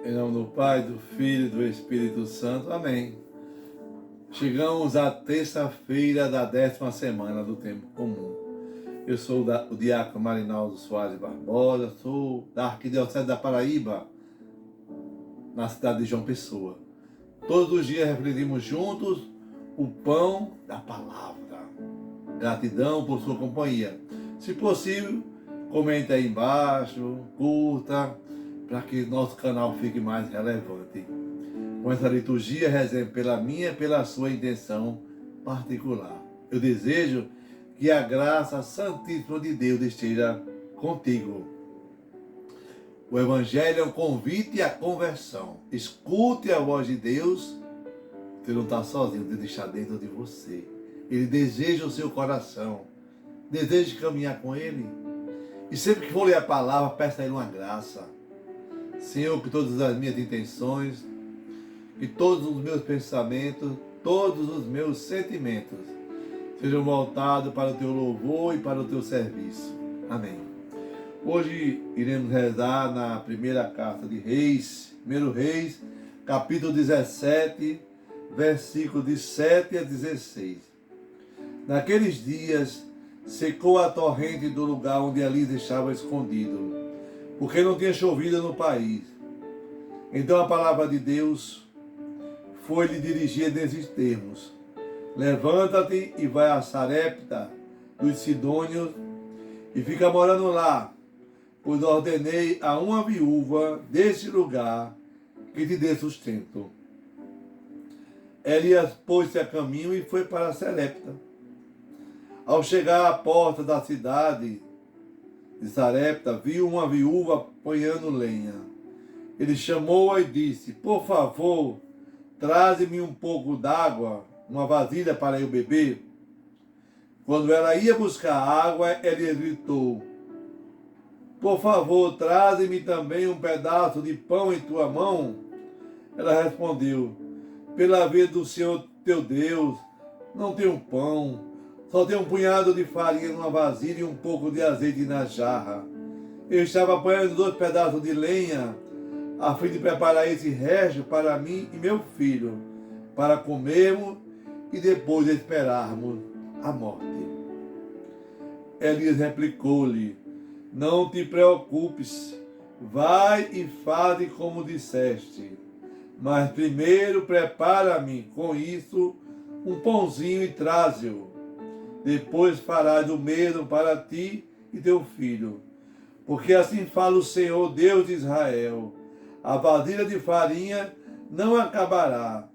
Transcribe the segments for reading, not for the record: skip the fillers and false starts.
Em nome do Pai, do Filho e do Espírito Santo. Amém. Chegamos à terça-feira da 10ª semana do Tempo Comum. Eu sou o diácono Marinaldo Soares Barbosa, sou da Arquidiocese da Paraíba, na cidade de João Pessoa. Todos os dias refletimos juntos o pão da palavra. Gratidão por sua companhia. Se possível, comente aí embaixo, curta, para que nosso canal fique mais relevante. Com essa liturgia, rezemos pela minha e pela sua intenção particular. Eu desejo que a graça santíssima de Deus esteja contigo. O Evangelho é um convite à conversão. Escute a voz de Deus. Você não está sozinho, Deus está dentro de você. Ele deseja o seu coração. Deseja caminhar com Ele. E sempre que for ler a palavra, peça a Ele uma graça. Senhor, que todas as minhas intenções, que todos os meus pensamentos, todos os meus sentimentos sejam voltados para o Teu louvor e para o Teu serviço. Amém. Hoje iremos rezar na primeira carta de Reis, 1 Reis, capítulo 17, versículos de 7 a 16. Naqueles dias, secou a torrente do lugar onde Elisa estava escondido, porque não tinha chovido no país. Então a palavra de Deus foi-lhe dirigida nesses termos: levanta-te e vai a Sarepta dos Sidônios e fica morando lá, pois ordenei a uma viúva deste lugar que te dê sustento. Elias pôs-se a caminho e foi para Sarepta. Ao chegar à porta da cidade de Sarepta, viu uma viúva apanhando lenha. Ele chamou-a e disse: por favor, traze-me um pouco d'água, uma vasilha para eu beber. Quando ela ia buscar água, ele gritou: por favor, traze-me também um pedaço de pão em tua mão. Ela respondeu: pela vida do Senhor teu Deus, não tenho pão. Só tenho um punhado de farinha numa vasilha e um pouco de azeite na jarra. Eu estava apanhando 2 pedaços de lenha, a fim de preparar esse resto para mim e meu filho, para comermos e depois esperarmos a morte. Elias replicou-lhe: não te preocupes, vai e faze como disseste. Mas primeiro prepara-me com isso um pãozinho e traze-o. Depois farás o mesmo para ti e teu filho. Porque assim fala o Senhor, Deus de Israel: a vasilha de farinha não acabará,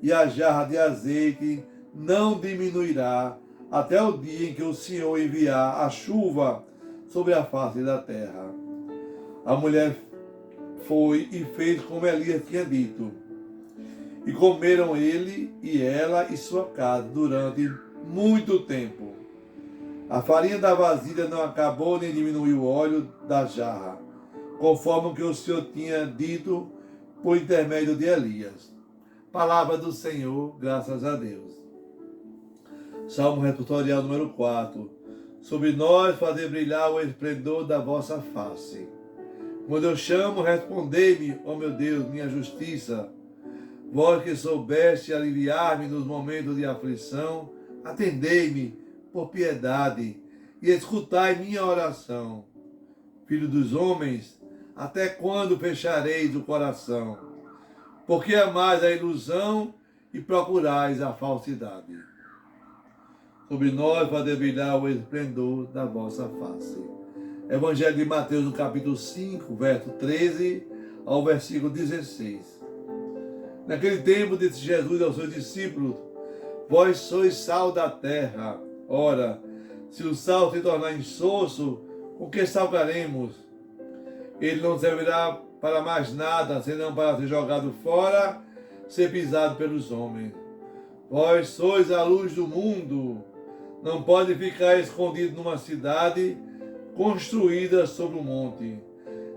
e a jarra de azeite não diminuirá, até o dia em que o Senhor enviar a chuva sobre a face da terra. A mulher foi e fez como Elias tinha dito. E comeram ele e ela e sua casa durante muito tempo. A farinha da vasilha não acabou nem diminuiu o óleo da jarra, conforme o que o Senhor tinha dito por intermédio de Elias. Palavra do Senhor, graças a Deus. Salmo responsorial número 4. Sobre nós fazer brilhar o esplendor da vossa face. Quando eu chamo, respondei-me, ó meu Deus, minha justiça. Vós que soubeste aliviar-me nos momentos de aflição, atendei-me por piedade e escutai minha oração. Filho dos homens, até quando fechareis o coração? Porque amais a ilusão e procurais a falsidade. Sobre nós fazer brilhar o esplendor da vossa face. Evangelho de Mateus, no capítulo 5, verso 13 ao versículo 16. Naquele tempo disse Jesus aos seus discípulos: vós sois sal da terra. Ora, se o sal se tornar insosso, com que salgaremos? Ele não servirá para mais nada, senão para ser jogado fora, ser pisado pelos homens. Vós sois a luz do mundo. Não pode ficar escondido numa cidade construída sobre um monte.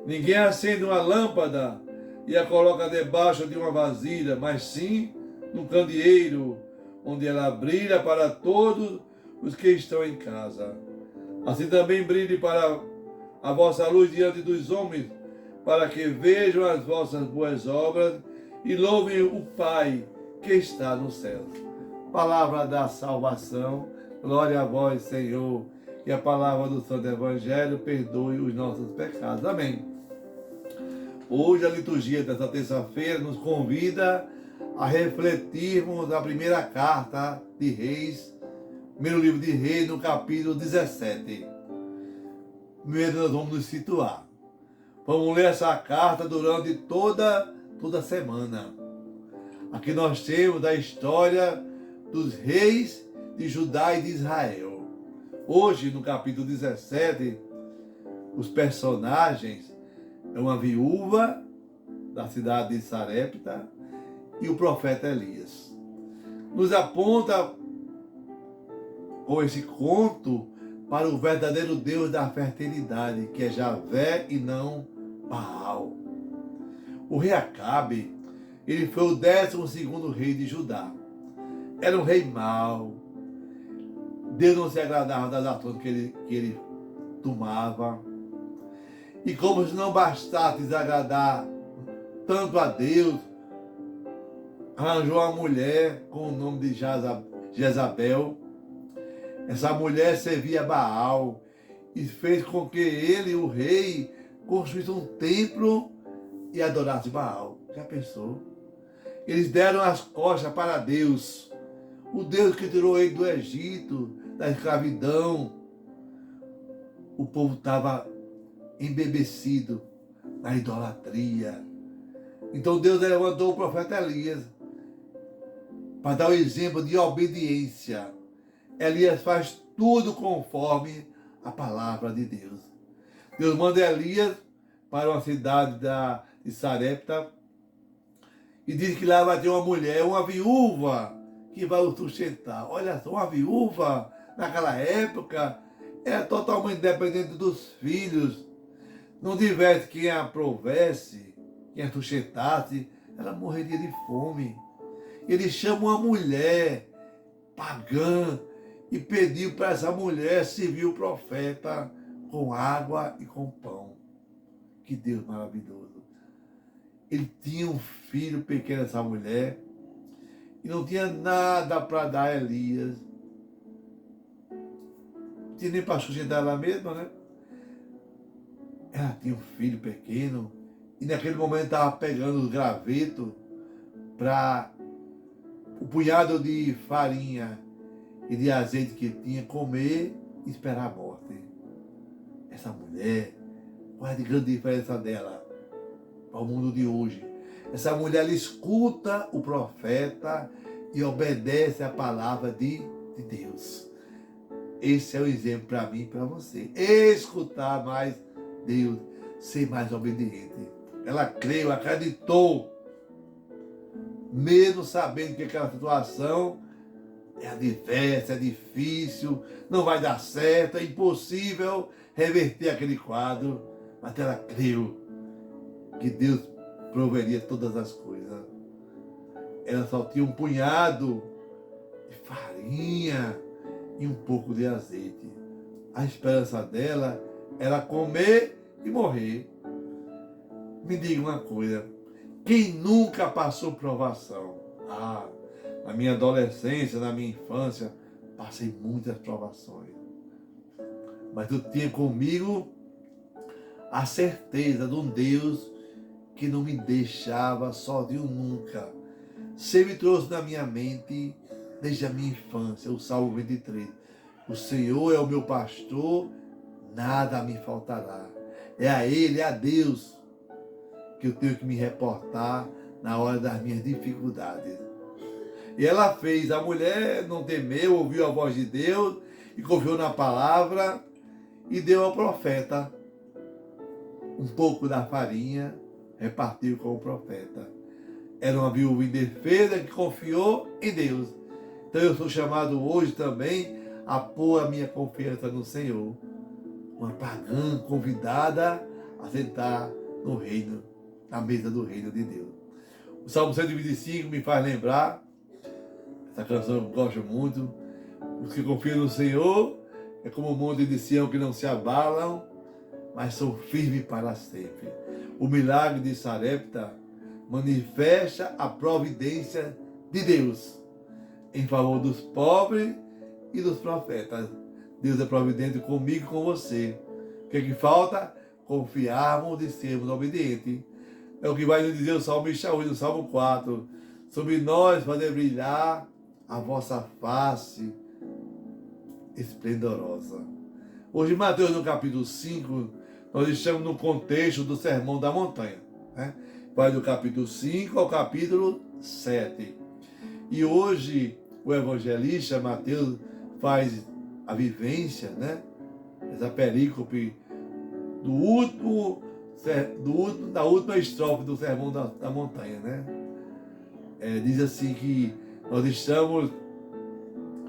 Ninguém acende uma lâmpada e a coloca debaixo de uma vasilha, mas sim no candeeiro, onde ela brilha para todos os que estão em casa. Assim também brilhe para a vossa luz diante dos homens, para que vejam as vossas boas obras e louvem o Pai que está no céu. Palavra da salvação, glória a vós, Senhor, e a palavra do Santo Evangelho perdoe os nossos pecados. Amém. Hoje a liturgia dessa terça-feira nos convida a refletirmos a primeira carta de Reis, primeiro livro de Reis, no capítulo 17. Primeiro nós vamos nos situar. Vamos ler essa carta durante toda a semana. Aqui nós temos a história dos reis de Judá e de Israel. Hoje, no capítulo 17, os personagens é uma viúva da cidade de Sarepta e o profeta Elias. Nos aponta com esse conto para o verdadeiro Deus da fertilidade, que é Javé e não Baal. O rei Acabe, ele foi o 12º rei de Judá. Era um rei mau. Deus não se agradava das ações que ele tomava. E como se não bastasse desagradar tanto a Deus, arranjou uma mulher com o nome de Jezabel. Essa mulher servia Baal e fez com que ele, o rei, construísse um templo e adorasse Baal. Já pensou? Eles deram as costas para Deus, o Deus que tirou ele do Egito, da escravidão. O povo estava embebecido na idolatria. Então Deus levantou o profeta Elias para dar o exemplo de obediência. Elias faz tudo conforme a palavra de Deus. Deus manda Elias para uma cidade de Sarepta e diz que lá vai ter uma mulher, uma viúva, que vai o sustentar. Olha só, uma viúva, naquela época, era totalmente dependente dos filhos. Não tivesse quem a provesse, quem a sustentasse, ela morreria de fome. Ele chama uma mulher pagã e pediu para essa mulher servir o profeta com água e com pão. Que Deus maravilhoso. Ele tinha um filho pequeno, essa mulher, e não tinha nada para dar a Elias. Não tinha nem para sustentar ela mesma, né? Ela tinha um filho pequeno e naquele momento estava pegando os gravetos para o punhado de farinha e de azeite que tinha, comer e esperar a morte. Essa mulher, qual é a grande diferença dela para o mundo de hoje? Essa mulher, ela escuta o profeta e obedece a palavra de Deus. Esse é o exemplo para mim e para você. Escutar mais Deus, ser mais obediente. Ela creu, acreditou, mesmo sabendo que aquela situação é adversa, é difícil, não vai dar certo, é impossível reverter aquele quadro, mas ela creu que Deus proveria todas as coisas. Ela só tinha um punhado de farinha e um pouco de azeite. A esperança dela era comer e morrer. Me diga uma coisa, quem nunca passou provação? Na minha adolescência, na minha infância, passei muitas provações. Mas eu tinha comigo a certeza de um Deus que não me deixava sozinho nunca. Sempre trouxe na minha mente, desde a minha infância, o Salmo 23. O Senhor é o meu pastor, nada me faltará. É a Ele, é a Deus, que eu tenho que me reportar na hora das minhas dificuldades. E ela fez, a mulher não temeu, ouviu a voz de Deus e confiou na palavra e deu ao profeta um pouco da farinha, repartiu com o profeta. Era uma viúva indefesa que confiou em Deus. Então eu sou chamado hoje também a pôr a minha confiança no Senhor. Uma pagã convidada a sentar no reino, na mesa do reino de Deus. O Salmo 125 me faz lembrar, essa canção eu gosto muito, os que confiam no Senhor é como o monte de Sião que não se abalam, mas sou firme para sempre. O milagre de Sarepta manifesta a providência de Deus em favor dos pobres e dos profetas. Deus é providente comigo e com você. O que é que falta? Confiarmos e sermos obedientes. É o que vai nos dizer o salmista hoje, no Salmo 4. Sobre nós fazer brilhar a vossa face esplendorosa. Hoje, Mateus, no capítulo 5, nós estamos no contexto do Sermão da Montanha, né? Vai do capítulo 5 ao capítulo 7. E hoje, o evangelista Mateus faz a vivência, né? Essa perícope da última estrofe do Sermão da Montanha, né? Diz assim que nós estamos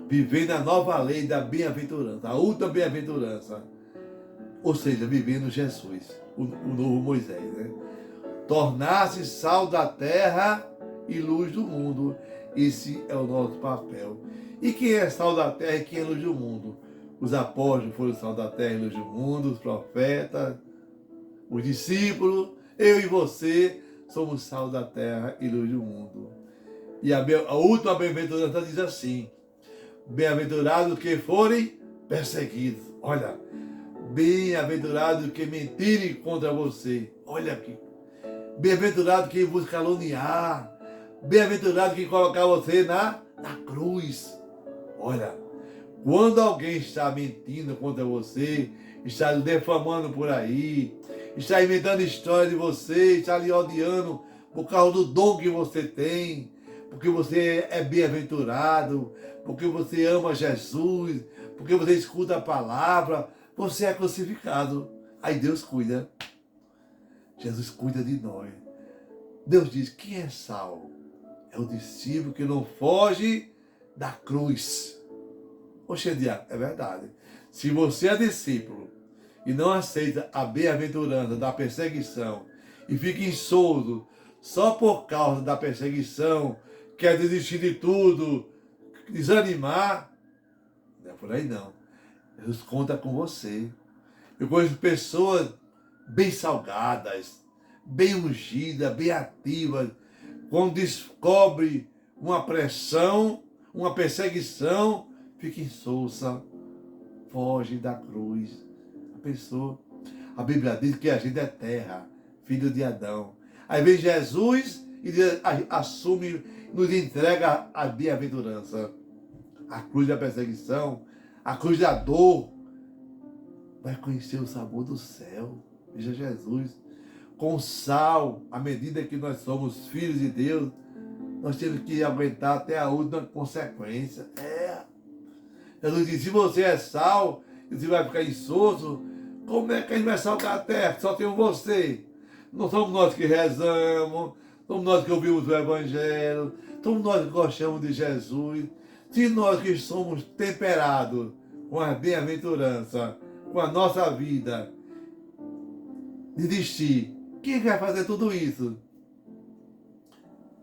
vivendo a nova lei da bem-aventurança, a última bem-aventurança, ou seja, vivendo Jesus, o novo Moisés, né? Tornar-se sal da terra e luz do mundo. Esse é o nosso papel. E quem é sal da terra e quem é luz do mundo? Os apóstolos foram sal da terra e luz do mundo, os profetas, os discípulos, eu e você somos sal da terra e luz do mundo. E a última bem-aventurança diz assim: bem-aventurados que forem perseguidos. Olha, bem-aventurados que mentirem contra você. Olha aqui. Bem-aventurado quem vos caluniar. Bem-aventurado quem colocar você na cruz. Olha, quando alguém está mentindo contra você, está lhe defamando por aí, está inventando história de você, está lhe odiando por causa do dom que você tem, porque você é bem-aventurado, porque você ama Jesus, porque você escuta a palavra, você é crucificado. Aí Deus cuida. Jesus cuida de nós. Deus diz: quem é sal? É o discípulo que não foge da cruz. Oxe, Diaco, é verdade. Se você é discípulo e não aceita a bem-aventurança da perseguição e fica insolso só por causa da perseguição, quer desistir de tudo, desanimar, não é por aí não. Jesus conta com você. Eu conheço pessoas bem salgadas, bem ungidas, bem ativas, quando descobre uma pressão, uma perseguição, fica insulsa, foge da cruz. A Bíblia diz que a gente é terra, filho de Adão. Aí vem Jesus e assume, nos entrega a bem-aventurança. A cruz da perseguição, a cruz da dor, vai conhecer o sabor do céu. Veja Jesus. Com sal, à medida que nós somos filhos de Deus, nós temos que aguentar até a última consequência. Jesus disse: se você é sal e você vai ficar insosso, como é que a gente vai salgar a terra? Só tem você. Não somos nós que rezamos, somos nós que ouvimos o Evangelho, somos nós que gostamos de Jesus. Se nós que somos temperados com a bem-aventurança, com a nossa vida, desistir, quem vai fazer tudo isso?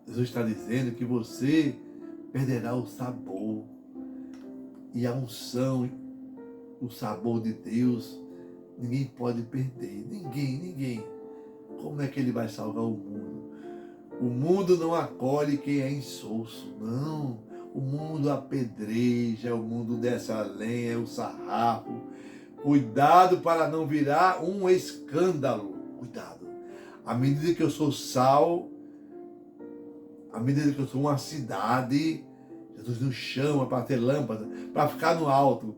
Jesus está dizendo que você perderá o sabor e a unção, o sabor de Deus. Ninguém pode perder, ninguém. Como é que ele vai salvar o mundo? O mundo não acolhe quem é insosso, não. O mundo apedreja, o mundo desce a lenha, o sarrafo. Cuidado para não virar um escândalo. Cuidado. À medida que eu sou sal, à medida que eu sou uma cidade, Jesus nos chama para ter lâmpada, para ficar no alto.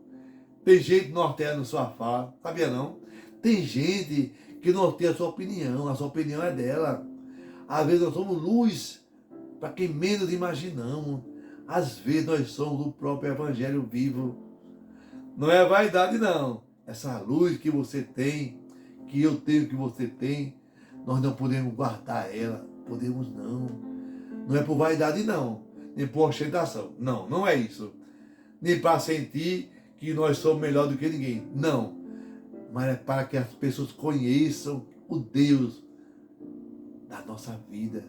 Tem gente norteando sua face, sabia não? Tem gente que norteia a sua opinião é dela. Às vezes nós somos luz para quem menos imaginamos. Às vezes nós somos o próprio Evangelho vivo. Não é vaidade não. Essa luz que você tem, que eu tenho, que você tem, nós não podemos guardar ela. Podemos não. Não é por vaidade não, nem por ostentação. Não, não é isso. Nem para sentir que nós somos melhor do que ninguém. Não. Mas é para que as pessoas conheçam o Deus da nossa vida.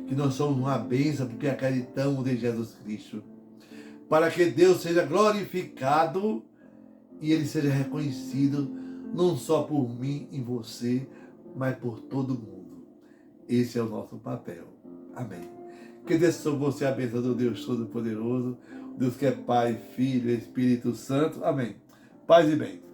Que nós somos uma bênção porque acreditamos em Jesus Cristo. Para que Deus seja glorificado e Ele seja reconhecido não só por mim e você, mas por todo mundo. Esse é o nosso papel. Amém. Que desça sobre você a bênção do Deus Todo-Poderoso, Deus que é Pai, Filho e Espírito Santo. Amém. Paz e bem.